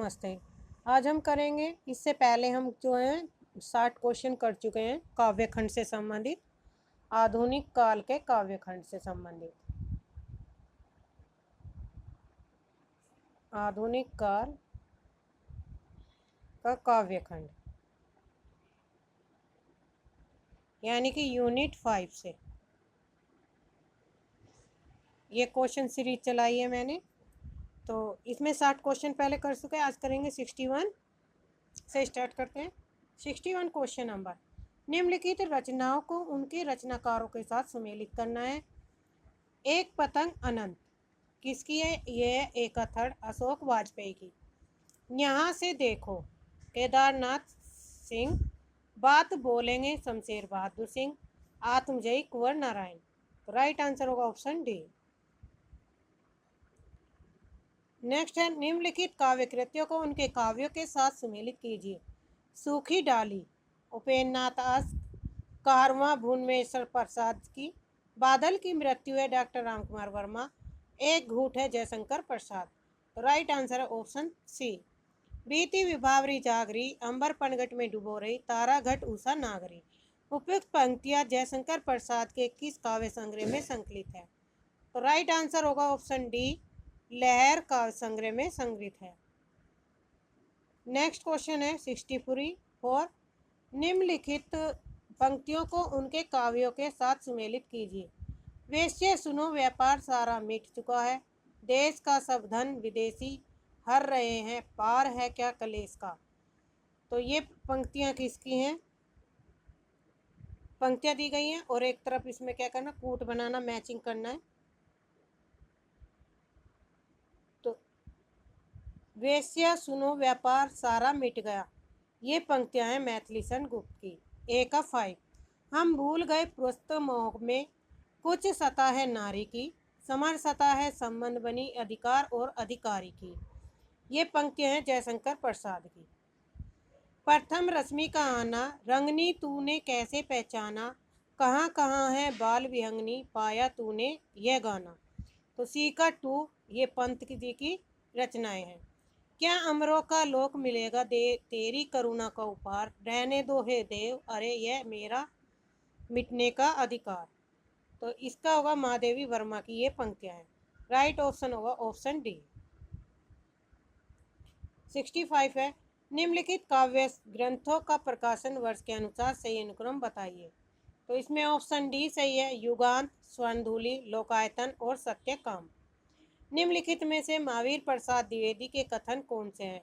नमस्ते। आज हम करेंगे, इससे पहले हम जो है 60 क्वेश्चन कर चुके हैं काव्य खंड से संबंधित, आधुनिक काल के काव्य खंड से संबंधित। आधुनिक काल का काव्य खंड यानी कि यूनिट 5 से ये क्वेश्चन सीरीज चलाई है मैंने। तो इसमें 60 क्वेश्चन पहले कर चुके हैं, आज करेंगे 61 से स्टार्ट करते हैं। 61 क्वेश्चन नंबर, निम्नलिखित रचनाओं को उनके रचनाकारों के साथ सम्मिलित करना है। एक पतंग अनंत किसकी है? यह एकथड़ अशोक वाजपेयी की। यहाँ से देखो केदारनाथ सिंह। बात बोलेंगे शमशेर बहादुर सिंह। आत्मजयी कुंवर नारायण। तो राइट आंसर होगा ऑप्शन डी। नेक्स्ट है, निम्नलिखित काव्य कृतियों को उनके काव्यों के साथ सम्मिलित कीजिए। सूखी डाली उपेन्द्रनाथ आस, कारवां भुवनेश्वर प्रसाद की। बादल की मृत्यु है डॉक्टर रामकुमार वर्मा। एक घूट है जयशंकर प्रसाद। तो राइट आंसर है ऑप्शन सी। बीती विभावरी जागरी, अंबर पनघट में डुबो रही, तारा घट उषा नागरी। उपयुक्त पंक्तियां जयशंकर प्रसाद के किस काव्य संग्रह में संकलित है? तो राइट आंसर होगा ऑप्शन डी, लहर काव्य संग्रह में संग्रहित है। नेक्स्ट क्वेश्चन है 64। निम्नलिखित पंक्तियों को उनके काव्यों के साथ सुमेलित कीजिए। वेश्य सुनो व्यापार सारा मिट चुका है, देश का सब धन विदेशी हर रहे हैं, पार है क्या कलेश का। तो ये पंक्तियां किसकी हैं? पंक्तियां दी गई हैं और एक तरफ इसमें क्या करना, कूट बनाना, मैचिंग करना है। तो वेश्या सुनो व्यापार सारा मिट गया, ये पंक्तियां हैं मैथिली सन गुप्त की। ए का 5, हम भूल गए पुरस्त मोह में, कुछ सता है नारी की, समर सता है संबंध बनी अधिकार और अधिकारी की। ये पंक्तियां हैं जयशंकर प्रसाद की। प्रथम रश्मि का आना, रंगनी तूने कैसे पहचाना, कहाँ कहाँ है बाल विहंगनी, पाया तूने यह गाना। तो सी का 2, ये पंत जी की रचनाएं हैं। क्या अमरों का लोक मिलेगा दे तेरी करुणा का उपहार, रहने दो हे देव अरे यह मेरा मिटने का अधिकार। तो इसका होगा महादेवी वर्मा की ये पंक्तियां हैं। राइट ऑप्शन होगा ऑप्शन डी। 65 है, निम्नलिखित काव्य ग्रंथों का प्रकाशन वर्ष के अनुसार सही अनुक्रम बताइए। तो इसमें ऑप्शन डी सही है, युगांत, स्वर्णधूलि, लोकायतन और सत्यकाम। निम्नलिखित में से महावीर प्रसाद द्विवेदी के कथन कौन से हैं?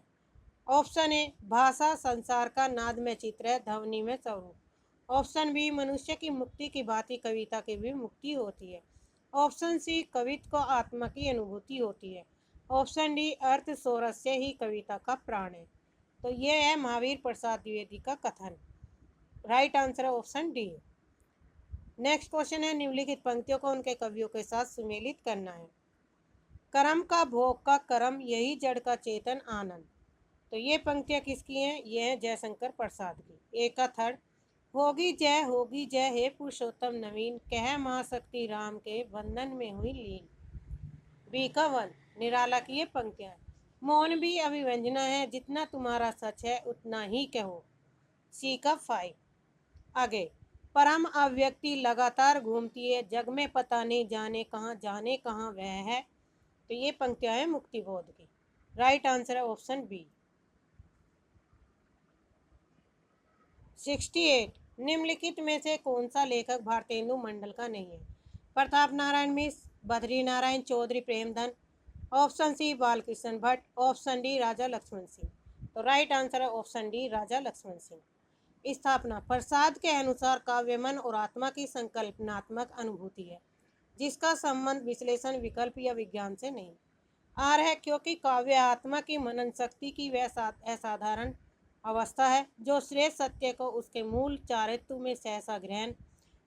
ऑप्शन ए, भाषा संसार का नाद में चित्र है, ध्वनि में स्वरूप। ऑप्शन बी, मनुष्य की मुक्ति की भांति कविता की भी मुक्ति होती है। ऑप्शन सी, कवित्व को आत्मा की अनुभूति होती है। ऑप्शन डी, अर्थ सोरस्य ही कविता का प्राण है। तो ये है महावीर प्रसाद द्विवेदी का कथन। राइट आंसर है ऑप्शन डी। नेक्स्ट क्वेश्चन है, निम्नलिखित पंक्तियों को उनके कवियों के साथ सुमेलित करना है। कर्म का भोग का कर्म, यही जड़ का चेतन आनंद। तो ये पंक्तियां किसकी हैं? ये है जयशंकर प्रसाद की। एक का 3, होगी जय हे पुरुषोत्तम नवीन, कह महाशक्ति राम के बंधन में हुई लीन। बी का 1, निराला की ये पंक्तियां। मौन भी अभिव्यंजना है, जितना तुम्हारा सच है उतना ही कहो। सी का 5। आगे, परम अव्यक्ति लगातार घूमती है, जग में पता नहीं जाने कहाँ वह है। तो ये पंक्तियां हैं मुक्तिबोध की। राइट आंसर है ऑप्शन बी। 68, निम्नलिखित में से कौन सा लेखक भारतेंदु मंडल का नहीं है? Pratap Narayan Mishra, Badri Narayan Chaudhary Premdhan. Option C, Balkrishna Bhatt. Option D, Raja Lakshman Singh. तो राइट आंसर है ऑप्शन डी, राजा लक्ष्मण सिंह। स्थापना, प्रसाद के अनुसार काव्य मन और आत्मा की संकल्पनात्मक अनुभूति है, जिसका संबंध विश्लेषण, विकल्प या विज्ञान से नहीं। आर है, क्योंकि काव्य आत्मा की मनन शक्ति की वह असाधारण अवस्था है जो श्रेष्ठ सत्य को उसके मूल चारित्व में सहसा ग्रहण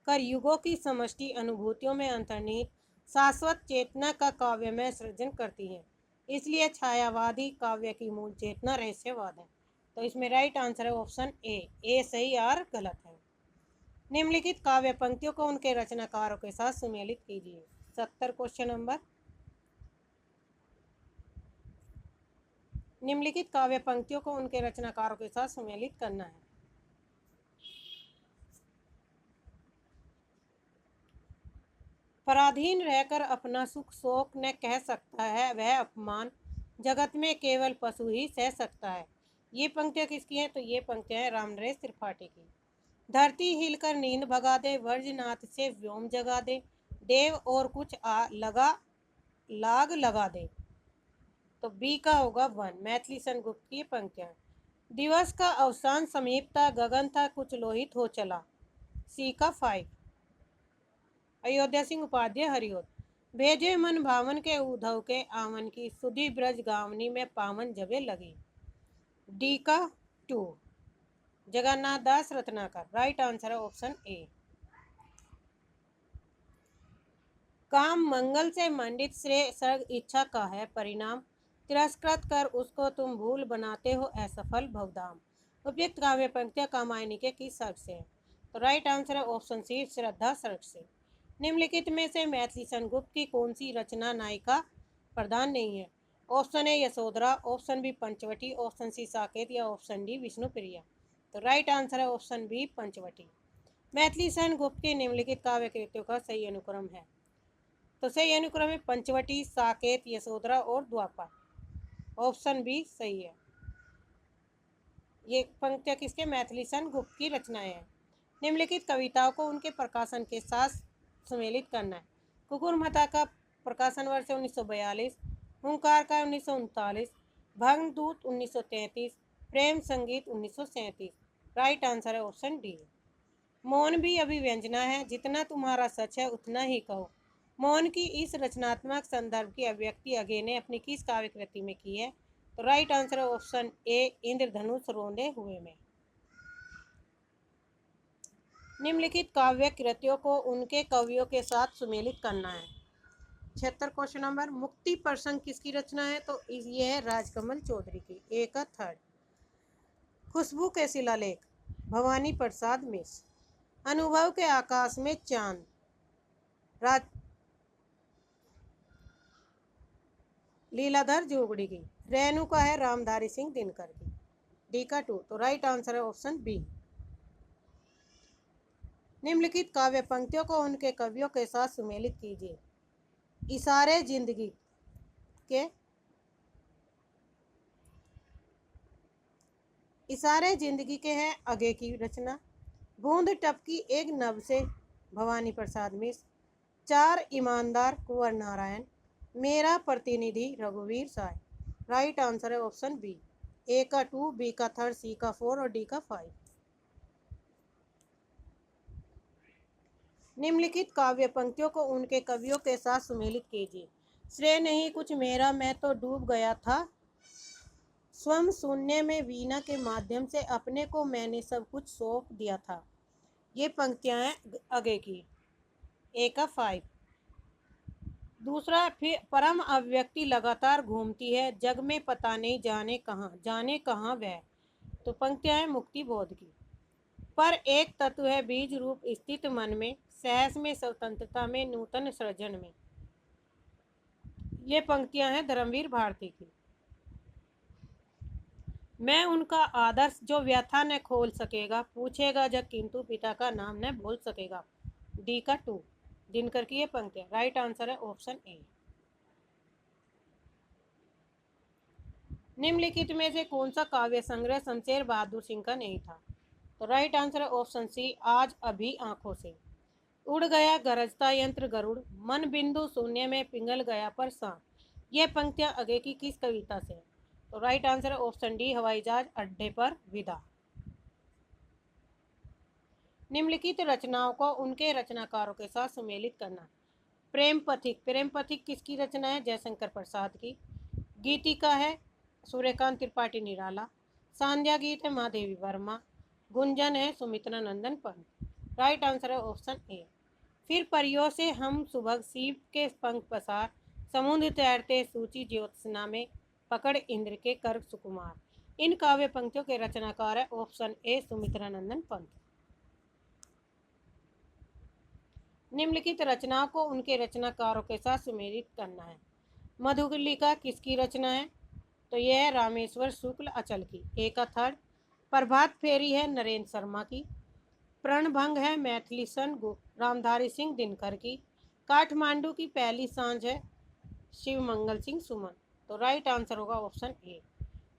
कर युगों की समष्टि अनुभूतियों में अंतर्निहित शाश्वत चेतना का काव्य में सृजन करती है। इसलिए छायावादी काव्य की मूल चेतना रहस्यवाद है। तो इसमें राइट आंसर है ऑप्शन ए सही और गलत है। निम्नलिखित काव्य पंक्तियों को उनके रचनाकारों के साथ सुमेलित कीजिए। 70 क्वेश्चन नंबर। निम्नलिखित काव्य पंक्तियों को उनके रचनाकारों के साथ सम्मिलित करना है। पराधीन रहकर अपना सुख शोक न कह सकता है, वह अपमान जगत में केवल पशु ही सह सकता है। ये पंक्तियां किसकी हैं? तो ये पंक्तियां हैं रामनरेश त्रिपाठी की। धरती हिलकर नींद भगा दे, वर्जनाथ से व्योम जगा दे, देव और कुछ लाग लगा दे। तो बी का होगा वन। मैथिली सन गुप्त की पंक्तियां। दिवस का अवसान समीप था, गगन था कुछ लोहित हो चला। सी का 5। अयोध्या सिंह उपाध्याय हरिओद। भेजे मन भावन के उद्धव के आवन की, सुधी ब्रज गावनी में पावन जबे लगी। डी का 2। जगन्नाथ दास रत्नाकर। राइट आंसर है ऑप्शन ए। काम मंगल से मंडित श्रेय सर्ग इच्छा का है परिणाम, तिरस्कृत कर उसको तुम भूल बनाते हो असफल भवधाम। उपयुक्त काव्य पंक्तियां कामायनी के किस सर्ग से है? तो राइट आंसर है ऑप्शन सी श्रद्धा सर्ग से। निम्नलिखित में से मैथिली सन गुप्त की कौन सी रचना नायिका प्रधान नहीं है? Option A Yashodhara, option B Panchavati, option C Saket या ऑप्शन डी विष्णुप्रिया। तो राइट आंसर है ऑप्शन बी पंचवटी। मैथिली सन गुप्त के निम्नलिखित काव्य कृतियों का सही अनुक्रम है? तो सही अनुक्रम है पंचवटी, साकेत, यशोधरा और द्वापर। ऑप्शन बी सही है। ये पंक्तियां किसके? मैथिली सन गुप्त की रचनाएं हैं। निम्नलिखित कविताओं को उनके प्रकाशन के साथ सम्मिलित करना है। कुकुरमाता का प्रकाशन वर्ष 1942, हुंकार का 1939, भंगदूत 1933, प्रेम संगीत 1937। राइट आंसर है ऑप्शन डी। मौन भी अभिव्यंजना है, जितना तुम्हारा सच है उतना ही कहो। मौन की इस रचनात्मक संदर्भ की अभिव्यक्ति अगे ने अपनी किस काव्य कृति में की है? तो राइट आंसर है ऑप्शन ए इंद्रधनुष रोंदे हुए में। निम्नलिखित काव्य कृतियों को उनके कवियों के साथ सुमेलित करना है। 76 क्वेश्चन नंबर। मुक्ति प्रसंग किसकी रचना है? तो ये है राजकमल चौधरी की। ए का 3rd। खुशबू के शिलालेख भवानी प्रसाद मिश्र। अनुभव के आकाश में चांद लीलाधर जोगड़ी की। रेणुका है रामधारी सिंह दिनकर की। डी का 2। तो राइट आंसर है ऑप्शन बी। निम्नलिखित काव्य पंक्तियों को उनके कवियों के साथ सुमेलित कीजिए। इशारे जिंदगी के इशारे जिंदगी के हैं आगे की रचना। बूंद टपकी एक नभ से भवानी प्रसाद मिश्र। 4 ईमानदार कुंवर नारायण। मेरा प्रतिनिधि रघुवीर साय। राइट आंसर है ऑप्शन बी। ए का 2, बी का 3rd, सी का 4 और डी का 5। निम्नलिखित काव्य पंक्तियों को उनके कवियों के साथ सुमेलित कीजिए। श्रेय नहीं कुछ मेरा, मैं तो डूब गया था स्वयं शून्य में, वीणा के माध्यम से अपने को मैंने सब कुछ सौंप दिया था। ये पंक्तियां हैं आगे की। ए का 5। दूसरा, फिर परम अव्यक्ति लगातार घूमती है जग में, पता नहीं जाने कहाँ वह। तो पंक्तियां हैं मुक्ति बोध की। पर एक तत्व है बीज रूप स्थित मन में, सहस में स्वतंत्रता में नूतन सृजन में। ये पंक्तियां हैं धर्मवीर भारती की। मैं उनका आदर्श जो व्यथा न खोल सकेगा, पूछेगा जग किंतु पिता का नाम न बोल सकेगा। डी का 2। दिनकर की ये पंक्तियां। राइट आंसर है ऑप्शन ए। निम्नलिखित में से कौन सा काव्य संग्रह शमशेर बहादुर सिंह का नहीं था? तो राइट आंसर है ऑप्शन सी आज अभी आंखों से। उड़ गया गरजता यंत्र गरुड़, मन बिंदु शून्य में पिघल गया पर सांप। यह पंक्तियां आगे की किस कविता से है? तो राइट आंसर है ऑप्शन डी हवाई जहाज अड्डे पर विदा। निम्नलिखित रचनाओं को उनके रचनाकारों के साथ सुमेलित करना। प्रेम पथिक किसकी रचना है? जयशंकर प्रसाद की। गीतिका है सूर्यकांत त्रिपाठी निराला। सांध्या गीत है महादेवी वर्मा। गुंजन है सुमित्रा नंदन पंत। राइट आंसर है ऑप्शन ए। फिर परियों से हम सुबह सीप के पंख पसार, समुद्र तैरते सूची ज्योत्सना में, पकड़ इंद्र के कर सुकुमार। इन काव्य पंक्तियों के रचनाकार है ऑप्शन ए सुमित्रा नंदन पंत। निम्नलिखित रचनाओं को उनके रचनाकारों के साथ सुमेलित करना है। मधुलिका किसकी रचना है? तो यह है रामेश्वर शुक्ल अचल की। ए का थर्ड। प्रभात फेरी है नरेंद्र शर्मा की। प्रणभंग है मैथिलीशन रामधारी सिंह दिनकर की। काठमांडू की पहली सांझ है शिव मंगल सिंह सुमन। तो राइट आंसर होगा ऑप्शन ए।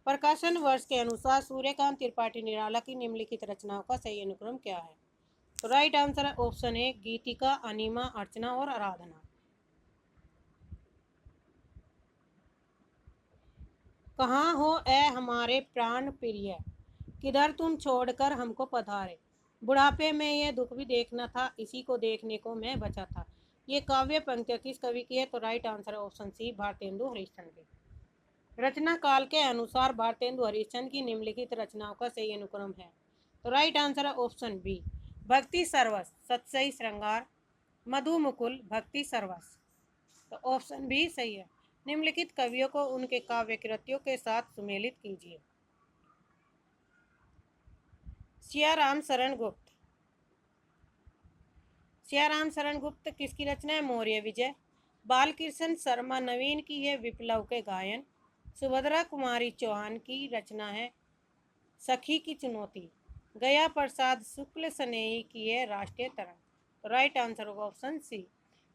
प्रकाशन वर्ष के अनुसार सूर्यकांत त्रिपाठी निराला की निम्नलिखित रचनाओं का सही अनुक्रम क्या है? तो राइट आंसर है ऑप्शन ए गीतिका, अनिमा, अर्चना और आराधना। कहाँ हो ए हमारे प्राण प्रिय, किधर तुम छोड़कर हमको पधारे, बुढ़ापे में ये दुख भी देखना था, इसी को देखने को मैं बचा था। ये काव्य पंक्तियाँ किस कवि की है? तो राइट आंसर है ऑप्शन सी भारतेंदु हरिश्चंद्र की। रचना काल के अनुसार भारतेंदु हरिश्चंद्र की निम्नलिखित रचनाओं का सही अनुक्रम है? तो राइट आंसर है ऑप्शन बी भक्ति सरवस, सतसई श्रृंगार, मधु मुकुल, भक्ति सरवस। तो ऑप्शन बी सही है। निम्नलिखित कवियों को उनके काव्य कृतियों के साथ सुमेलित कीजिए। सियाराम शरण गुप्त। सियाराम शरण गुप्त किसकी रचना है? मौर्य विजय। बालकृष्ण शर्मा नवीन की है विप्लव के गायन। सुभद्रा कुमारी चौहान की रचना है सखी की चुनौती। गया प्रसाद शुक्ल स्नेही की है राष्ट्रीय तरंग। तो राइट आंसर होगा ऑप्शन सी।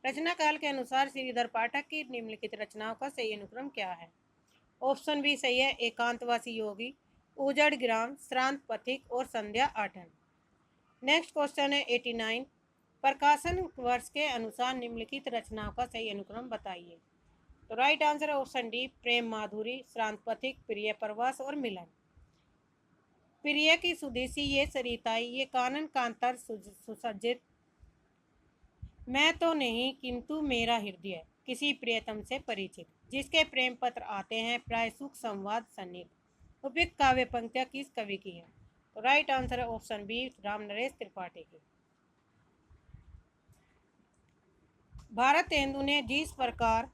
रचना काल के अनुसार श्रीधर पाठक की निम्नलिखित रचनाओं का सही अनुक्रम क्या है? ऑप्शन बी सही है एकांतवासी योगी, उजड़ ग्राम, श्रांत पथिक और संध्या आठन। नेक्स्ट क्वेश्चन है 89। प्रकाशन वर्ष के अनुसार निम्नलिखित रचनाओं का सही अनुक्रम बताइए। तो राइट आंसर है ऑप्शन डी प्रेम माधुरी, श्रांत पथिक, प्रिय प्रवास और मिलन। प्रिय की सुदेशी ये सरिताई, ये कानन कांतर सुसज्जित, मैं तो नहीं किंतु मेरा हृदय किसी प्रियतम से परिचित, जिसके प्रेम पत्र आते हैं प्राय सुख संवाद सन्निध। उपयुक्त काव्य पंक्तियां किस कवि की है? तो राइट आंसर है ऑप्शन बी राम नरेश त्रिपाठी की। भारतेंदु ने जिस प्रकार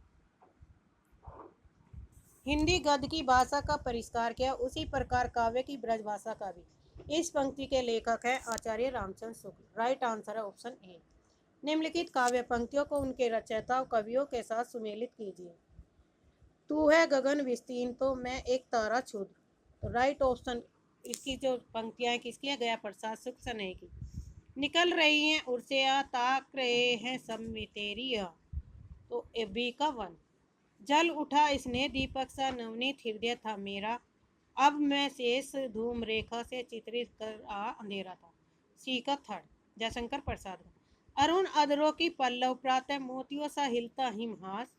हिंदी गद्य की भाषा का परिष्कार किया, उसी प्रकार काव्य की ब्रजभाषा का भी। इस पंक्ति के लेखक है आचार्य रामचंद्र शुक्ल। राइट आंसर है ऑप्शन ए। निम्नलिखित काव्य पंक्तियों को उनके रचयिता कवियों के साथ सुमेलित कीजिए। तू है गगन विस्तीर्ण तो मैं एक तारा क्षुद्र। तो राइट ऑप्शन इसकी जो पंक्तियां किसकी है? गया प्रसाद शुक्ल स्नेही की। निकल रही हैं उर्सिया, ताक रहे हैं सब में तेरी आ। तो बी का वन। जल उठा स्नेह दीपक सा नवनीत हृदय था मेरा, अब मैं शेष धूम रेखा से चित्रित कर आ अंधेरा था। सी का थर्ड जयशंकर प्रसाद का। अरुण अधरों की पल्लव प्रातः मोतियों सा हिलता हिमहास।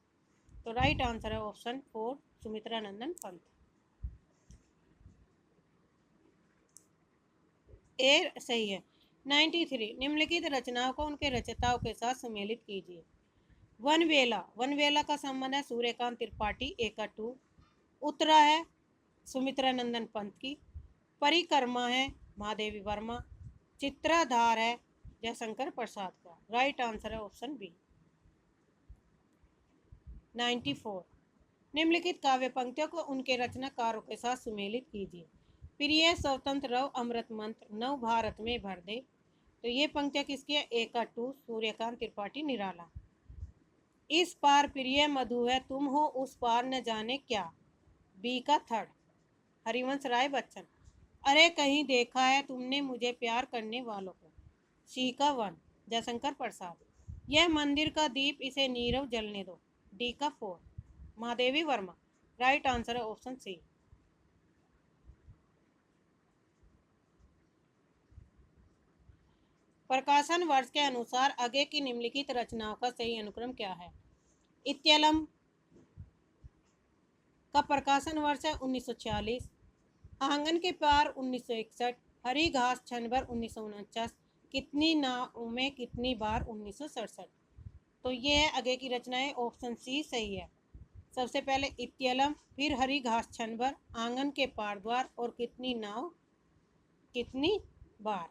तो राइट आंसर है ऑप्शन फोर सुमित्रा नंदन पंत। ए सही है। 93 निम्नलिखित रचनाओं को उनके रचयिताओं के साथ सुमेलित कीजिए। वनवेला, वनवेला का संबंध है सूर्यकांत त्रिपाठी एका टू। उत्तरा है सुमित्रा नंदन पंत की। परिक्रमा है महादेवी वर्मा। चित्राधार है जयशंकर प्रसाद का। राइट आंसर है ऑप्शन बी। 94 निम्नलिखित काव्य पंक्तियों को उनके रचनाकारों के साथ सुमेलित कीजिए। प्रिय स्वतंत्र रव अमृत मंत्र नव भारत में भर दे। तो ये पंक्तियां किसकी है? एका टू सूर्यकांत त्रिपाठी निराला। इस पार प्रिय मधु है तुम हो उस पार न जाने क्या। बी का थर्ड हरिवंश राय बच्चन। अरे कहीं देखा है तुमने मुझे प्यार करने वालों को। सी का वन जयशंकर प्रसाद। यह मंदिर का दीप इसे नीरव जलने दो। डी का four Mahadevi Verma. Right answer है ऑप्शन सी। प्रकाशन वर्ष के अनुसार आगे की निम्नलिखित रचनाओं का सही अनुक्रम क्या है? इत्यलम का प्रकाशन वर्ष है 1946। आंगन के पार 1961। हरी घास क्षण भर 1949। कितनी नाव में कितनी बार 1967। तो ये है आगे की रचनाएं। ऑप्शन सी सही है। सबसे पहले इत्यलम, फिर हरी घास क्षण भर, आंगन के पार द्वार और कितनी नाव कितनी बार।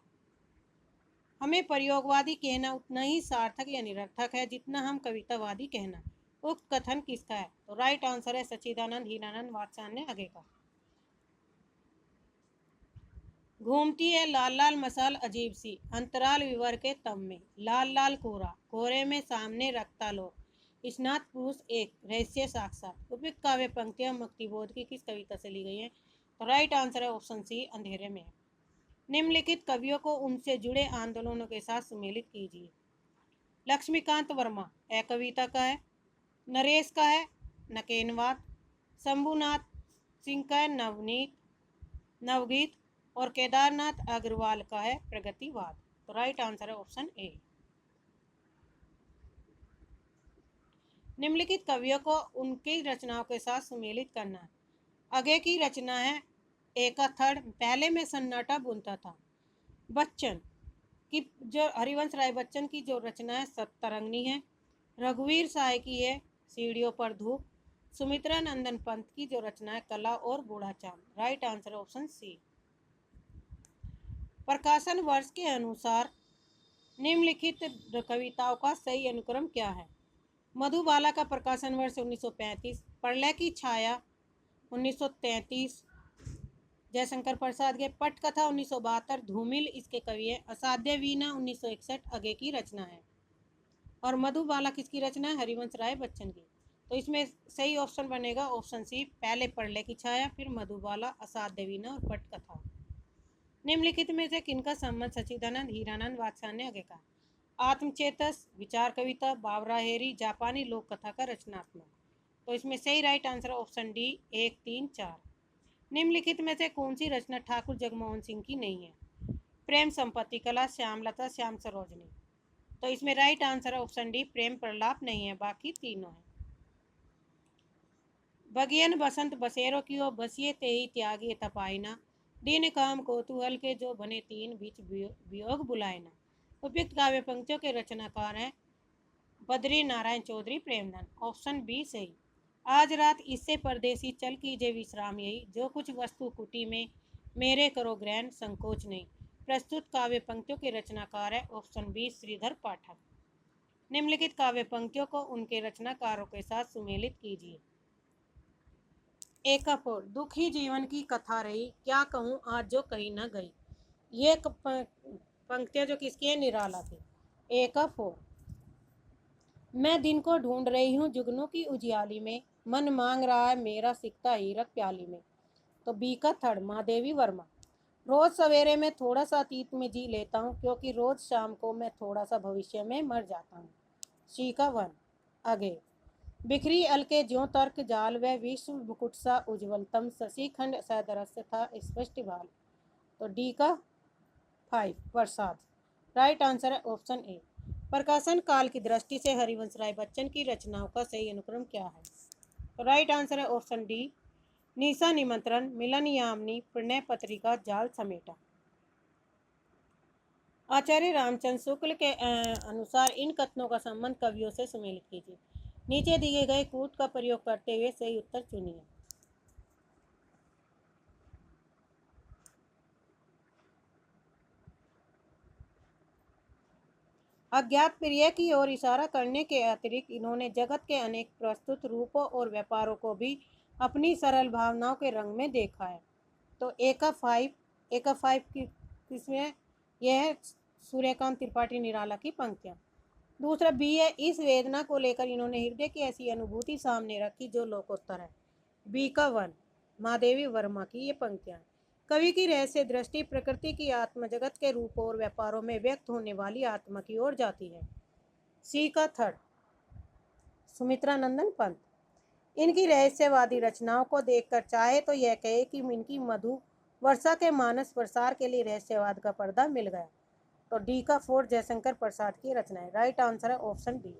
हमें प्रयोगवादी कहना उतना ही सार्थक या निरर्थक है जितना हम कवितावादी कहना। उक्त कथन किसका है? तो राइट आंसर है सच्चिदानंद हीरानंद वात्स्यायन आगे का। घूमती है लाल लाल मसाल अजीब सी, अंतराल विवर के तम में, लाल लाल कोहरा, कोहरे में सामने रखता लो, स्नात पुरुष एक, रहस्य साक्षात। उपयुक्त काव्य पंक्तियां मुक्तिबोध की किस कविता से ली गई हैं? तो राइट आंसर है ऑप्शन सी, अंधेरे में। निम्नलिखित कवियों को उनसे जुड़े आंदोलनों के साथ सुमेलित कीजिए। लक्ष्मीकांत वर्मा ए कविता का है, नरेश का है नकेनवाद, शंभुनाथ सिंह का है नवगीत, और केदारनाथ अग्रवाल का है प्रगतिवाद। तो राइट आंसर है ऑप्शन ए। निम्नलिखित कवियों को उनकी रचनाओं के साथ सुमेलित करना। आगे की रचना है एका थर्ड, पहले में सन्नाटा बुनता था। बच्चन की जो हरिवंश राय बच्चन की जो रचना है सतरंगिणी है। रघुवीर साय की है सीढ़ियों पर धूप। सुमित्रा नंदन पंत की जो रचना है कला और बूढ़ा चांद। Right answer option C. प्रकाशन वर्ष के अनुसार निम्नलिखित कविताओं का सही अनुक्रम क्या है? मधुबाला का प्रकाशन वर्ष 1935, प्रलय की छाया 1933, जयशंकर प्रसाद के पटकथा 1972, धूमिल इसके कवि है, असाध्य वीणा 1961 आगे की रचना है। और मधुबाला किसकी रचना है? हरिवंश राय बच्चन की। तो इसमें सही ऑप्शन बनेगा ऑप्शन सी, पहले प्रलय की छाया, फिर मधुबाला, असाध्य वीणा और पटकथा। निम्नलिखित में से किनका संबंध सच्चिदानंद हीरानंद बादशाह ने आगे कहा? आत्मचेतस, विचार कविता, बावरा हेरी, जापानी लोक कथा का रचनात्मक। तो इसमें सही राइट आंसर ऑप्शन डी 1, 3, 4। निम्नलिखित में से कौन सी रचना ठाकुर जगमोहन सिंह की नहीं है? प्रेम संपत्ति कला, श्यामलता, श्याम सरोजनी। तो इसमें राइट आंसर है ऑप्शन डी, प्रेम प्रलाप नहीं है, बाकी तीनों है। बगियन बसंत बसेरो की बसिए ते ही त्यागी तपाइना, दिन काम कौतूहल के जो बने तीन, बीच वियोग बुलाएना। उपयुक्त काव्य पंक्तियों के रचनाकार हैं बद्री नारायण चौधरी प्रेमधन। ऑप्शन बी सही। आज रात इससे परदेसी चल कीजिए विश्राम यही, जो कुछ वस्तु कुटी में मेरे करो ग्रहण संकोच नहीं। प्रस्तुत काव्य पंक्तियों के रचनाकार है ऑप्शन बी श्रीधर पाठक। निम्नलिखित काव्य पंक्तियों को उनके रचनाकारों के साथ सुमेलित कीजिए। एक अपोर, दुखी जीवन की कथा रही, क्या कहूँ आज जो कहीं न गई। ये पंक्तियां जो किसकी है? निराला की। एक अपोर, मैं दिन को ढूंढ रही हूँ जुगनू की उजियाली में, मन मांग रहा है मेरा सिकता हीरक प्याली में। तो बी का थर्ड, महादेवी वर्मा। रोज सवेरे में थोड़ा सा अतीत में जी लेता हूँ, क्योंकि रोज शाम को मैं थोड़ा सा भविष्य में मर जाता हूँ। सी का वन आगे, बिखरी अलके ज्यों तर्क जाल, व विश्व मुकुट सा उज्ज्वलतम, शशिखंड सदृश्य था स्पष्ट भाल। तो डी का 5 प्रसाद। राइट आंसर है ऑप्शन ए। प्रकाशन काल की दृष्टि से हरिवंश राय बच्चन की रचनाओं का सही अनुक्रम क्या है? तो राइट आंसर है ऑप्शन डी, निशा निमंत्रण, मिलन यामिनी, प्रणय पत्रिका, जाल समेटा। आचार्य रामचंद्र शुक्ल के अनुसार इन कथनों का संबंध कवियों से सुमेलित कीजिए। नीचे दिए गए कूट का प्रयोग करते हुए सही उत्तर चुनिए। अज्ञात प्रिय की ओर इशारा करने के अतिरिक्त इन्होंने जगत के अनेक प्रस्तुत रूपों और व्यापारों को भी अपनी सरल भावनाओं के रंग में देखा है। तो ए का 5 की किसमें? यह है सूर्यकांत त्रिपाठी निराला की पंक्तियां। दूसरा बी है, इस वेदना को लेकर इन्होंने हृदय की ऐसी अनुभूति सामने रखी जो लोकोत्तर है। बी का 1, महादेवी वर्मा की ये पंक्तियां। कवि की रहस्य दृष्टि प्रकृति की आत्म जगत के रूपों और व्यापारों में व्यक्त होने वाली आत्मा की ओर जाती है। सी का 3, सुमित्रा नंदन पंत। इनकी रहस्यवादी रचनाओं को देखकर चाहे तो यह कहे कि इनकी मधु वर्षा के मानस प्रसार के लिए रहस्यवाद का पर्दा मिल गया। तो डी का 4, जयशंकर प्रसाद की रचना है। राइट आंसर है ऑप्शन डी।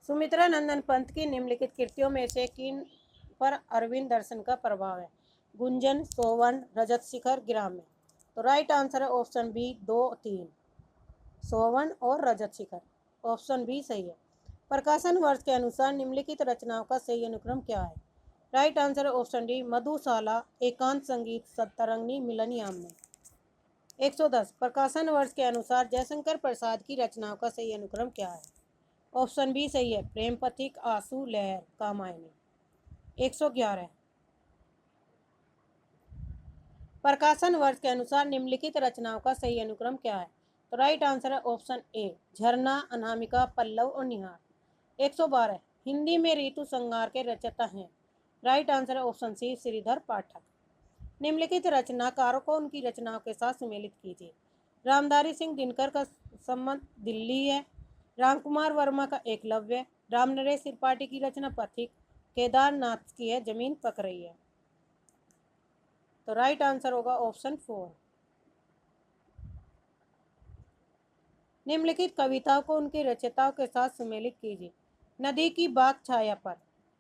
सुमित्रा नंदन पंत की निम्नलिखित कृतियों में से किन पर अरविंद दर्शन का प्रभाव है? गुंजन, सोवन, रजत शिखर, ग्राम्य। तो राइट आंसर है ऑप्शन बी 2, 3, सोवन और रजत शिखर। ऑप्शन बी सही है। प्रकाशन वर्ष के अनुसार निम्नलिखित रचनाओं का सही अनुक्रम क्या है? राइट आंसर है ऑप्शन डी, मधुशाला, एकांत संगीत, सतरंगिणी, मिलन यामिनी। 110, प्रकाशन वर्ष के अनुसार जयशंकर प्रसाद की रचनाओं का सही अनुक्रम क्या है? ऑप्शन बी सही है, प्रेम पथिक, आंसू, लहर, कामायनी। 111, प्रकाशन वर्ष के अनुसार निम्नलिखित रचनाओं का सही अनुक्रम क्या है? तो राइट आंसर है ऑप्शन ए, झरना, अनामिका, पल्लव और निहार। 112 हिंदी में ऋतु संहार के रचयिता हैं। राइट आंसर है ऑप्शन सी, श्रीधर पाठक। निम्नलिखित रचनाकारों को उनकी रचनाओं के साथ सुमेलित कीजिए। रामधारी सिंह दिनकर का संबंध दिल्ली है। रामकुमार वर्मा का एकलव्य। रामनरेश त्रिपाठी की रचना पथिक। केदारनाथ की है जमीन पक रही है। तो राइट आंसर होगा ऑप्शन 4। निम्नलिखित कविताओं को उनके रचयिताओं के साथ सुमेलित कीजिए। नदी की बाग छाया पर,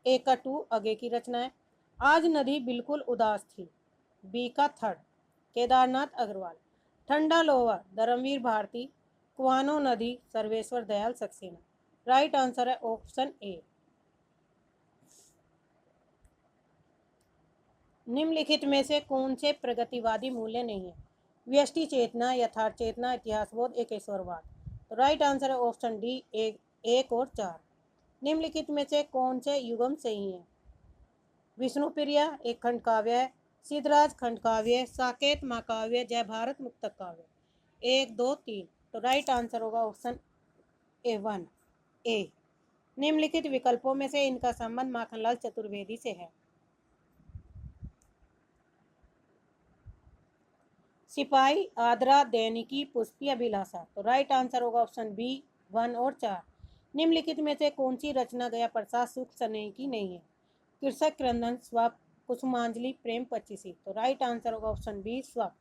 ए का 2 आगे की रचना है। आज नदी बिल्कुल उदास थी, बी का 3। केदारनाथ अग्रवाल। ठंडा लोहा, धर्मवीर भारती। कुआनो नदी, सर्वेश्वर दयाल सक्सेना। राइट आंसर है ऑप्शन ए। निम्नलिखित में से कौन से प्रगतिवादी मूल्य नहीं है? व्यष्टि चेतना, यथार्थ चेतना, इतिहासबोध, एकेश्वरवाद। तो राइट आंसर है ऑप्शन डी, 1 और 4। निम्नलिखित में से कौन से युगम सही है? विष्णुप्रिया एक खंड काव्य है। सिद्धराज खंड काव्य है। साकेत महाकाव्य, जय भारत मुक्तक काव्य। 1, 2, 3। तो राइट आंसर होगा ऑप्शन A1 ए। निम्नलिखित विकल्पों में से इनका संबंध माखनलाल चतुर्वेदी से है। सिपाही, आदरा, दैनिकी, पुष्पी, अभिलाषा। तो राइट आंसर होगा ऑप्शन बी, 1 और 4। निम्नलिखित में से कौन सी रचना गया प्रसाद सुख सनेही की नहीं है? कृषक क्रंदन, स्वप, कुसुमांजलि, प्रेम पच्चीसी। तो राइट आंसर होगा ऑप्शन बी, स्वप।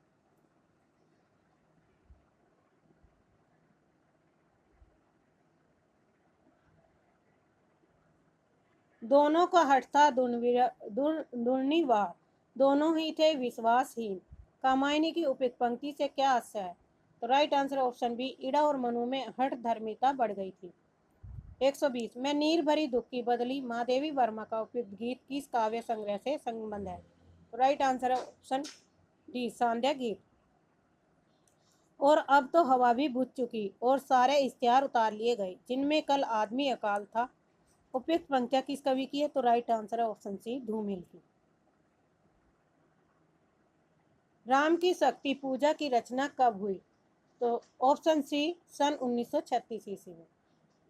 दोनों का हठ था दुर्निवार, दोनों ही थे विश्वासहीन। कामायनी की उपयुक्त पंक्ति से क्या आशय है? तो राइट आंसर ऑप्शन बी, इड़ा और मनु में हठ धर्मिता बढ़ गई थी। 120 मैं नीर भरी दुख की बदली, महादेवी वर्मा का उपयुक्त गीत किस काव्य संग्रह से संबंध है? तो राइट आंसर है ऑप्शन डी, सांध्या गीत। और अब तो हवा भी बुझ चुकी और सारे इश्तिहार उतार लिए गए जिनमें कल आदमी अकाल था। उपयुक्त पंक्तियां किस कवि की है? तो राइट आंसर है ऑप्शन सी, धूमिल की। राम की शक्ति पूजा की रचना कब हुई? तो ऑप्शन सी, सन 1936 ईस्वी में।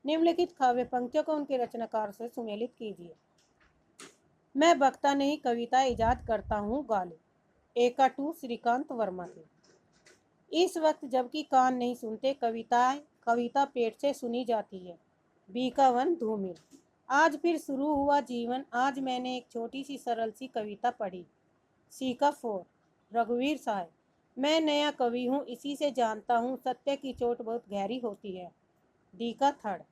निम्नलिखित काव्य पंक्तियों को उनके रचनाकार से सुमेलित कीजिए। मैं बकता नहीं, कविता इजाद करता हूँ गालिब। ए का 2 श्रीकांत वर्मा थे। इस वक्त जबकि कान नहीं सुनते, कविता पेट से सुनी जाती है। बी का 1 धूमिल। आज फिर शुरू हुआ जीवन, आज मैंने एक छोटी सी सरल सी कविता पढ़ी। सी का 4 रघुवीर साय। मैं नया कवि हूँ, इसी से जानता हूँ सत्य की चोट बहुत गहरी होती है। डी का 3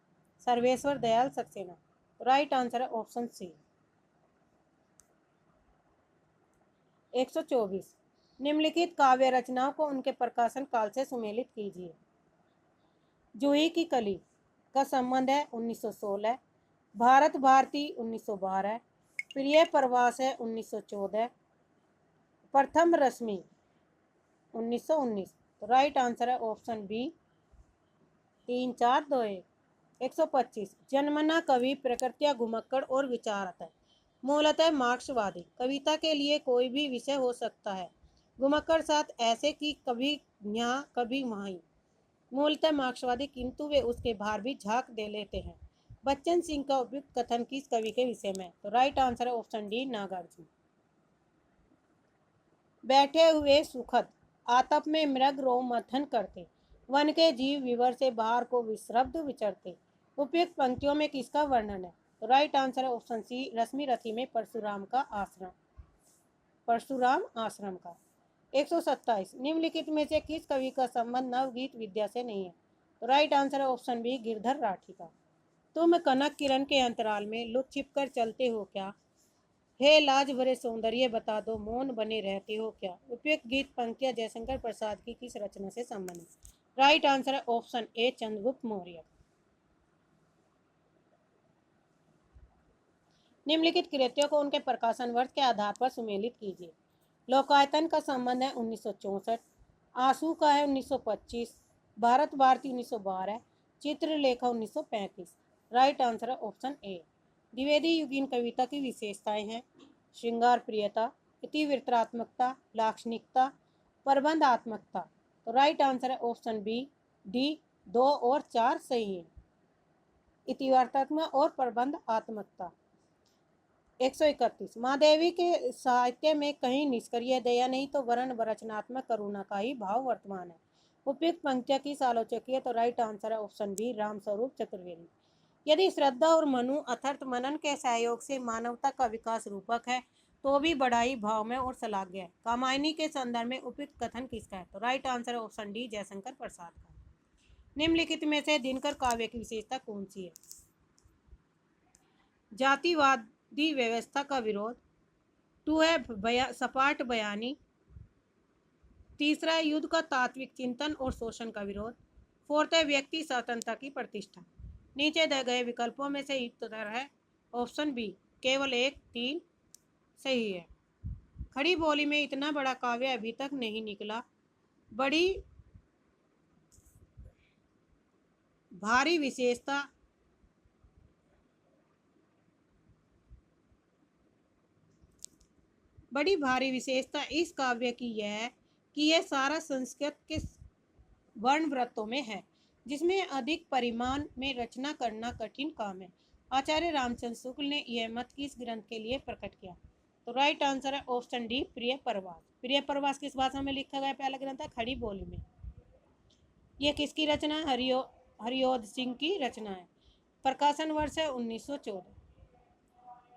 सर्वेश्वर दयाल सक्सेना। राइट आंसर है ऑप्शन सी। 124 निम्नलिखित काव्य रचनाओं को उनके प्रकाशन काल से सुमेलित कीजिए। जूही की कली का संबंध है 1916। भारत भारती 1912। प्रिय प्रवास है 1914। प्रथम रश्मि 1919। राइट आंसर है ऑप्शन बी, 3, 4, 2, 1। 125 जन्मना कवि प्रकृतिया घुमक्कड़ और विचारत है। मूलतः मार्क्सवादी। कविता के लिए कोई भी विषय हो सकता है। घुमक्कड़ साथ ऐसे कि कभी यहाँ कभी वहीं। मूलतः मार्क्सवादी, किंतु वे उसके बाहर भी झांक दे लेते हैं। बच्चन सिंह का उपयुक्त कथन किस कवि के विषय में? तो राइट आंसर है ऑप्शन डी, नागार्जुन। बैठे हुए सुखद आतप में मृग रोम मथन करते, वन के जीव विवर से बाहर को विश्रब्ध विचरते। उपयुक्त पंक्तियों में किसका वर्णन है? तो राइट आंसर है ऑप्शन सी, रश्मि रथी में परशुराम आश्रम का। 127 निम्नलिखित में से किस कवि का संबंध नवगीत विद्या से नहीं है? तो राइट आंसर है ऑप्शन बी, गिरधर राठी का। तुम कनक किरण के अंतराल में लुक छिप कर चलते हो क्या? हे लाज भरे सौंदर्य बता दो, मौन बने रहते हो क्या? उपयुक्त गीत पंक्तियां जयशंकर प्रसाद की किस रचना से संबंधित? राइट आंसर है ऑप्शन ए, चंद्रगुप्त मौर्य। निम्नलिखित कृतियों को उनके प्रकाशन वर्ष के आधार पर सुमेलित कीजिए। लोकायतन का संबंध है 1964। आंसू का है 1925। भारत भारती 1912। चित्रलेखा 1935। राइट आंसर है ऑप्शन ए। द्विवेदी युगीन कविता की विशेषताएं हैं। श्रृंगार प्रियता, इतिवृत्तात्मकता, लाक्षणिकता, प्रबंधात्मकता। तो राइट आंसर है ऑप्शन बी डी, 2 और 4 सही है। इतिवृत्तात्मक और प्रबंधात्मकता। 131 महादेवी के साहित्य में कहीं निष्क्रिय दया नहीं तो वर्ण रचनात्मक करुणा का ही भाव वर्तमान है। उपयुक्त पंक्तियां किस आलोचक की है? तो राइट आंसर है ऑप्शन बी रामस्वरूप चतुर्वेदी। यदि श्रद्धा और मनु अर्थात मनन के सहयोग से मानवता का विकास रूपक है तो भी बड़ाई भाव में और श्लाघ्य है। कामायनी के संदर्भ में उपयुक्त कथन किसका है? तो राइट आंसर है ऑप्शन डी जयशंकर प्रसाद का। निम्नलिखित में से दिनकर काव्य की विशेषता कौन सी है? जातिवादी व्यवस्था का विरोध, 2 है सपाट बयानी, 3 युद्ध का तात्विक चिंतन और शोषण का विरोध, 4 है व्यक्ति स्वतंत्रता की प्रतिष्ठा। नीचे दिए गए विकल्पों में से युक्त उत्तर है ऑप्शन बी केवल 1, 3 सही है। खड़ी बोली में इतना बड़ा काव्य अभी तक नहीं निकला। बड़ी भारी विशेषता इस काव्य की यह है कि यह सारा संस्कृत के वर्ण व्रतों में है, जिसमें अधिक परिमाण में रचना करना कठिन काम है। आचार्य रामचंद्र शुक्ल ने यह मत किस ग्रंथ के लिए प्रकट किया? तो राइट आंसर है ऑप्शन डी प्रिय प्रवास। प्रिय प्रवास किस भाषा में लिखा गया पहला ग्रंथ है? खड़ी बोली में। यह किसकी रचना है? हरिओद सिंह की रचना है। प्रकाशन वर्ष है 1914।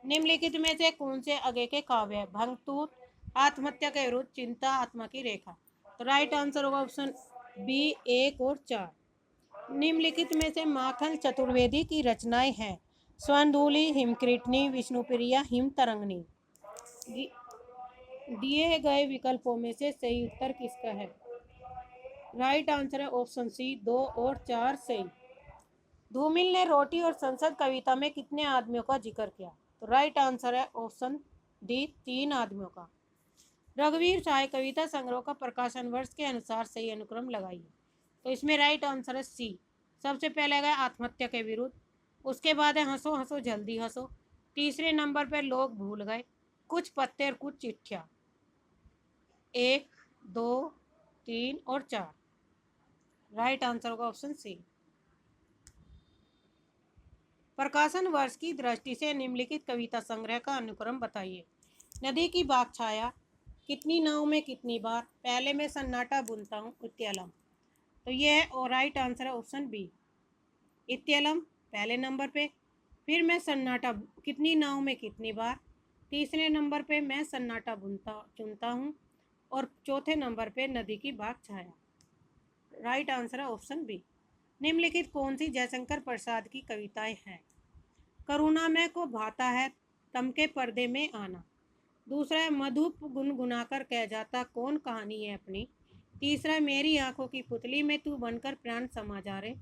निम्नलिखित में से कौन से आगे के काव्य है? भंगतूत, आत्महत्या के विरुद्ध, चिंता, आत्मा की रेखा। तो राइट आंसर होगा ऑप्शन बी 1 और 4। निम्नलिखित में से माखन चतुर्वेदी की रचनाएं हैं? स्वर्णधूलि, हिमकृष्णी, विष्णुप्रिया, हिम तरंगिणी। दिए गए विकल्पों में से सही उत्तर किसका है? राइट आंसर है ऑप्शन सी 2 और 4 सही। धूमिल ने रोटी और संसद कविता में कितने आदमियों का जिक्र किया? तो राइट आंसर है ऑप्शन डी 3 आदमियों का। रघुवीर सहाय कविता संग्रह का प्रकाशन वर्ष के अनुसार सही अनुक्रम लगाइए। तो इसमें राइट आंसर है सी। सबसे पहले गए आत्महत्या के विरुद्ध, उसके बाद है हंसो हंसो जल्दी हंसो, तीसरे नंबर पर लोग भूल गए, कुछ पत्ते और कुछ चिट्ठियाँ। 1, 2, 3 और 4। राइट आंसर होगा ऑप्शन सी। प्रकाशन वर्ष की दृष्टि से निम्नलिखित कविता संग्रह का अनुक्रम बताइए। नदी की बाग छाया, कितनी नाव में कितनी बार, पहले मैं सन्नाटा बुनता हूँ, इत्यलम। तो ये है और राइट आंसर है ऑप्शन बी इत्यलम पहले नंबर पे, फिर मैं सन्नाटा कितनी नाव में कितनी बार, तीसरे नंबर पे मैं सन्नाटा चुनता हूँ और चौथे नंबर पे नदी की बाग छाया। राइट आंसर है ऑप्शन बी। निम्नलिखित कौन सी जयशंकर प्रसाद की कविताएं हैं? करुणामय को भाता है तम के पर्दे में आना। दूसरा है मधुप गुनगुनाकर कह जाता कौन कहानी है अपनी। तीसरा मेरी आंखों की पुतली में तू बनकर प्राण समा जा रे।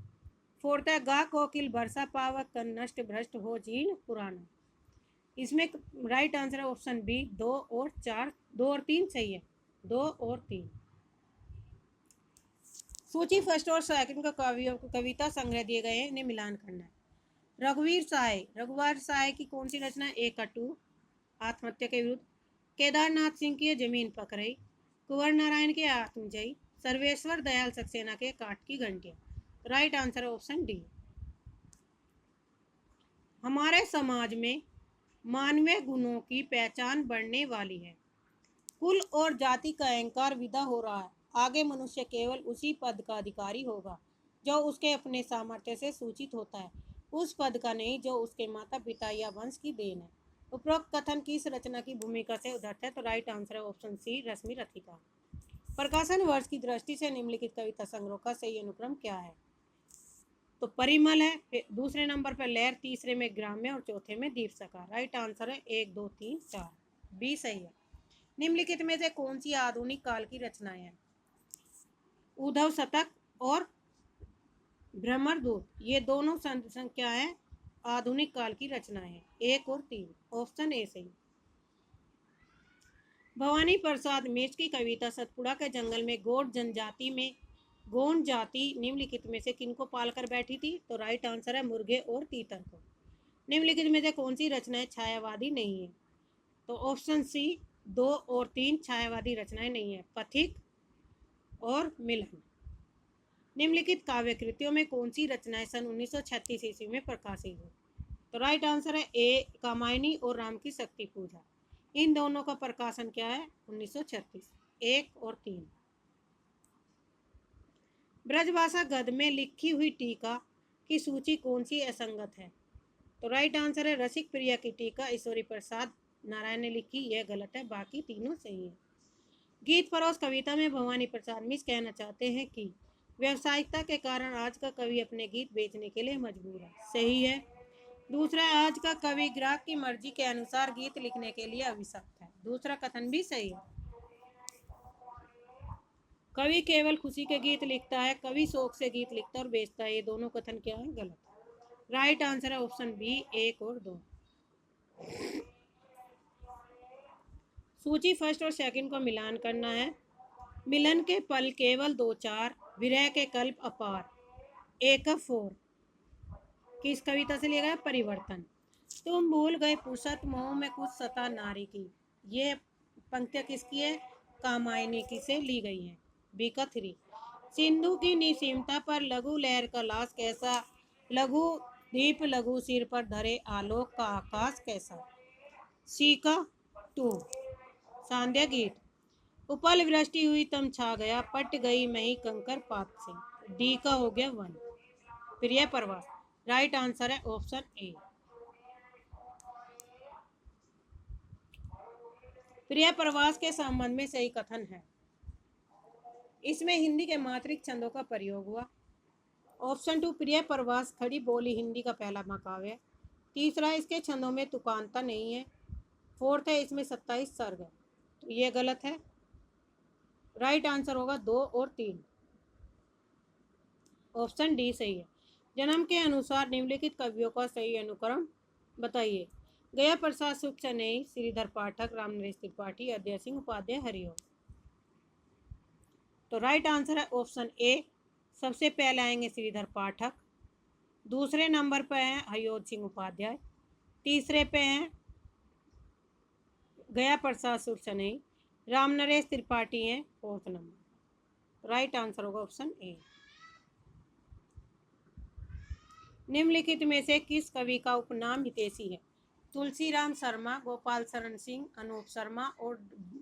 फोर्थ है गा कोकिल बरसा पावक कन नष्ट भ्रष्ट हो जीर्ण पुराना। इसमें राइट आंसर है ऑप्शन बी 2 और 4, 2 और 3 सही है, 2 और 3। सूची फर्स्ट और सेकंड का कविता संग्रह दिए गए हैं, इन्हें मिलान करना है। रघुवीर सहाय की कौन सी रचना? एक अटू, आत्महत्या के विरुद्ध। केदारनाथ सिंह की जमीन पकड़ई, कुंवर नारायण के आत्मजयी, सर्वेश्वर दयाल सक्सेना के काठ की घंटियां। Right answer option D. हमारे समाज में मानवीय गुणों की पहचान बढ़ने वाली है, कुल और जाति का अहंकार विदा हो रहा है, आगे मनुष्य केवल उसी पद का अधिकारी होगा जो उसके अपने सामर्थ्य से सूचित होता है, उस पद का नहीं जो उसके माता पिता या वंश की देन है। उपरोक्त कथन किस रचना की भूमिका से उद्धृत है? तो राइट आंसर है ऑप्शन सी रश्मि रथिका। प्रकाशन वर्ष की दृष्टि से निम्नलिखित कविता संग्रह का सही अनुक्रम क्या है? तो परिमल है, दूसरे नंबर पर लहर, तीसरे में ग्राम्य और चौथे में दीप सका। राइट आंसर है 1, 2, 3, 4 बी सही है। निम्नलिखित में से कौन सी आधुनिक काल की रचनाएं हैं? उद्धव शतक और भ्रमरदूत, ये दोनों संख्या है आधुनिक काल की रचनाएं हैं, 1 और 3 ऑप्शन ए सही। भवानी प्रसाद मिश्र की कविता सतपुड़ा के जंगल में गोंड जाति निम्नलिखित में से किनको पालकर बैठी थी? तो राइट आंसर है मुर्गे और तीतर को। निम्नलिखित में से कौन सी रचनाएं छायावादी नहीं है? तो ऑप्शन सी 2 और 3 छायावादी रचनाएं नहीं है, पथिक और मिलन। निम्नलिखित काव्य कृतियों में कौन सी रचनाएं सन 1936 ईस्वी में प्रकाशित हुई? तो राइट आंसर है ए, कामायनी और राम की शक्ति पूजा। इन दोनों का प्रकाशन क्या है? 1936, 1 और 3। ब्रजभाषा गद्य में लिखी हुई टीका की सूची कौन सी असंगत है? तो राइट आंसर है रसिक प्रिया की टीका ईश्वरी प्रसाद नारायण ने लिखी, यह गलत है, बाकी तीनों सही है। गीत परोस कविता में भवानी प्रसाद मिश्र कहना चाहते हैं कि व्यावसायिकता के कारण आज का कवि अपने गीत बेचने के लिए मजबूर है, सही है। दूसरा, आज का कवि ग्राहक की मर्जी के अनुसार गीत लिखने के लिए अभिशप्त है, दूसरा कथन भी सही है। कवि केवल खुशी के गीत लिखता है, कवि शौक से गीत लिखता और बेचता है, ये दोनों कथन क्या है? गलत। राइट आंसर है ऑप्शन बी, 1 और 2। सूची फर्स्ट और सेकंड को मिलान करना है। मिलन के पल केवल 2-4, विरह के कल्प अपार, एक फोर किस कविता से लिया गया? परिवर्तन। तुम भूल गए फुर्सत मोह में कुछ सता नारी की, ये पंक्तियां किसकी है? कामायनी की से ली गई है, बी का 3। सिंधु की निसीमता पर लघु लहर का लाश कैसा, लघु दीप लघु सिर पर धरे आलोक का आकाश कैसा, सी का 2। सांध्या गीत। उपल वृष्टि हुई तम छा गया, पट गई मही कंकर पात से, डी का हो गया 1। प्रिय प्रवास। राइट आंसर है ऑप्शन ए। प्रिय प्रवास के संबंध में सही कथन है, इसमें हिंदी के मात्रिक छंदों का प्रयोग हुआ। ऑप्शन 2, प्रिय प्रवास खड़ी बोली हिंदी का पहला महाकाव्य है। तीसरा, इसके छंदों में तुकांता नहीं है। फोर्थ है, इसमें 27 सर्ग है, तो ये गलत है। राइट आंसर होगा 2 और 3, ऑप्शन डी सही है। जन्म के अनुसार निम्नलिखित कवियों का सही अनुक्रम बताइए। गया प्रसाद सुख चेन्नई, श्रीधर पाठक, रामनरेश त्रिपाठी, अजय सिंह उपाध्याय, हरिओम। तो राइट आंसर है ऑप्शन ए। सबसे पहले आएंगे श्रीधर पाठक, दूसरे नंबर पर हैं हरिओम सिंह उपाध्याय, तीसरे पे हैं गया प्रसाद सुख चेन्नई, रामनरेश त्रिपाठी हैं 4th नंबर। राइट आंसर होगा ऑप्शन ए। निम्नलिखित में से किस कवि का उपनाम हितैषी है? तुलसीराम शर्मा, गोपाल शरण सिंह, अनूप शर्मा और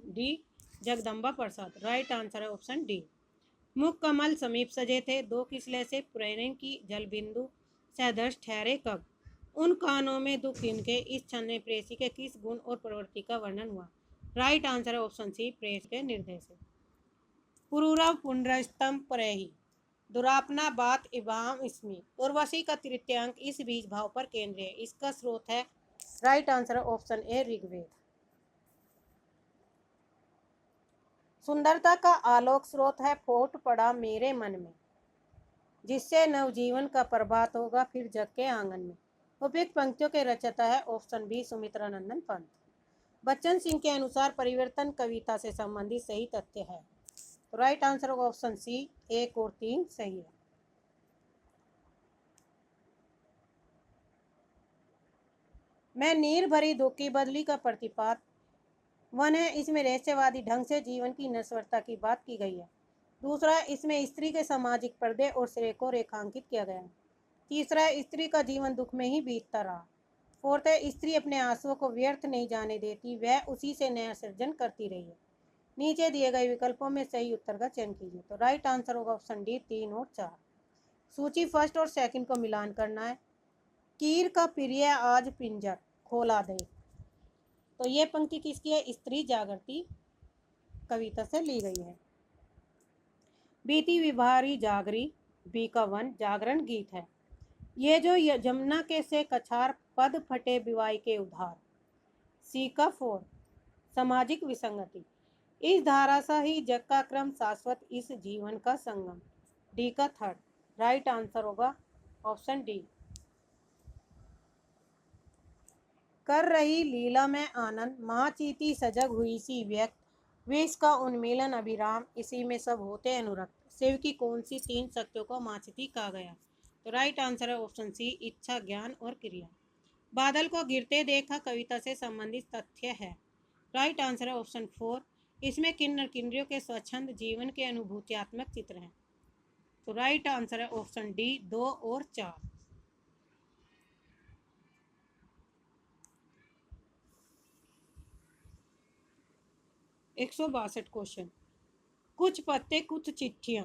डी जगदम्बा प्रसाद। राइट आंसर है ऑप्शन डी। मुख कमल समीप सजे थे, दो किसले से प्रेरण की जल बिंदु सहदर्श ठहरे कब, उन कानों में दुख इनके, इस छंद में प्रेयसी के किस गुण और प्रवृत्ति का वर्णन हुआ? राइट आंसर है ऑप्शन सी, प्रेयसी के निर्देश। पुरूरव पुंड्रस्तम परेही, दुरापना बात इबाम इसमी, उर्वशी का तृतीयांक इस बीज भाव पर केंद्रीय है, इसका स्रोत है? राइट आंसर है ऑप्शन ए, ऋग्वेद। सुंदरता का आलोक स्रोत है, फूट पड़ा मेरे मन में, जिससे नवजीवन का प्रभात होगा फिर जग के आंगन में। उपयुक्त पंक्तियों के रचयिता है ऑप्शन बी, सुमित्रा नंदन पंत। बच्चन सिंह के अनुसार परिवर्तन कविता से संबंधित सही तथ्य है, तो राइट आंसर होगा ऑप्शन सी, 1 और 3 सही है। मैं नीर भरी दुख की बदली का प्रतिपाद 1 है, इसमें रहस्यवादी ढंग से जीवन की नश्वरता की बात की गई है। दूसरा, इसमें स्त्री के सामाजिक पर्दे और श्रेय को रेखांकित किया गया है। तीसरा, स्त्री का जीवन दुख में ही बीतता रहा। फोर्थ है, स्त्री अपने आंसुओं को व्यर्थ नहीं जाने देती, वह उसी से नया सृजन करती रही है। नीचे दिए गए विकल्पों में सही उत्तर का चयन कीजिए, तो राइट आंसर होगा ऑप्शन डी, 3 और 4। सूची फर्स्ट और सेकंड को मिलान करना है। कीर का प्रिय आज पिंजर खोला दे, तो ये पंक्ति किसकी है? स्त्री जागृति कविता से ली गई है। बीती विभारी जागरी, बी का 1 जागरण गीत है। ये जो जमुना के से कछार पद फटे बिवाई के उधार, सी का 4 सामाजिक विसंगति, इस धारा सा ही जग का क्रम शाश्वत इस जीवन का संगम, डी का 3। राइट आंसर होगा ऑप्शन डी। कर रही लीला में आनंद, महाचीती सजग हुई सी व्यक्त, विष का उन्मीलन अभिराम, इसी में सब होते अनुरक्त, शिव की कौन सी 3 शक्तियों को माचती कहा गया? तो राइट आंसर है ऑप्शन सी, इच्छा, ज्ञान और क्रिया। बादल को गिरते देखा कविता से संबंधित तथ्य है। राइट आंसर है ऑप्शन 4। इसमें किन्नर किन्नरियों के स्वच्छंद जीवन के अनुभूत्यात्मक चित्र हैं। तो राइट आंसर है ऑप्शन डी 2 और 4। 162 क्वेश्चन। कुछ पत्ते कुछ चिट्ठियां,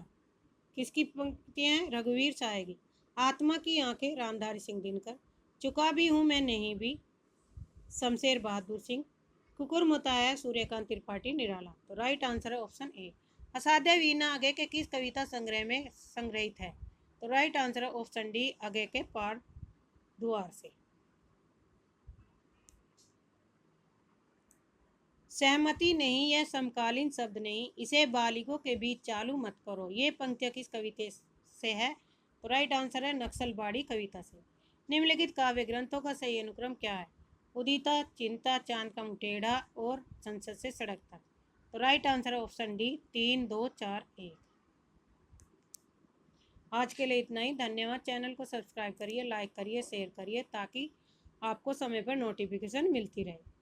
किसकी पंक्तियां हैं? रघुवीर साय की। आत्मा की आंखें रामधारी सिंह दिनकर। चुका भी हूं मैं नहीं भी, शमशेर बहादुर सिंह। कुकुर मुताया सूर्यकांत त्रिपाठी निराला। तो राइट आंसर है ऑप्शन ए। असाध्य वीणा आगे के किस कविता संग्रह में संग्रहित है? तो राइट आंसर है ऑप्शन डी आगे के पार द्वार से। सहमति नहीं, यह समकालीन शब्द नहीं, इसे बालिगों के बीच चालू मत करो, ये पंक्तियां किस कविता से है? तो राइट आंसर है नक्सलबाड़ी कविता से। निम्नलिखित काव्य ग्रंथों का सही अनुक्रम क्या है? उदिता, चिंता, चांद का मुटेढ़ा और संसद से सड़क तक। तो राइट आंसर है ऑप्शन डी 3 2 4 1। आज के लिए इतना ही। धन्यवाद। चैनल को सब्सक्राइब करिए, लाइक करिए, शेयर करिए ताकि आपको समय पर नोटिफिकेशन मिलती रहे।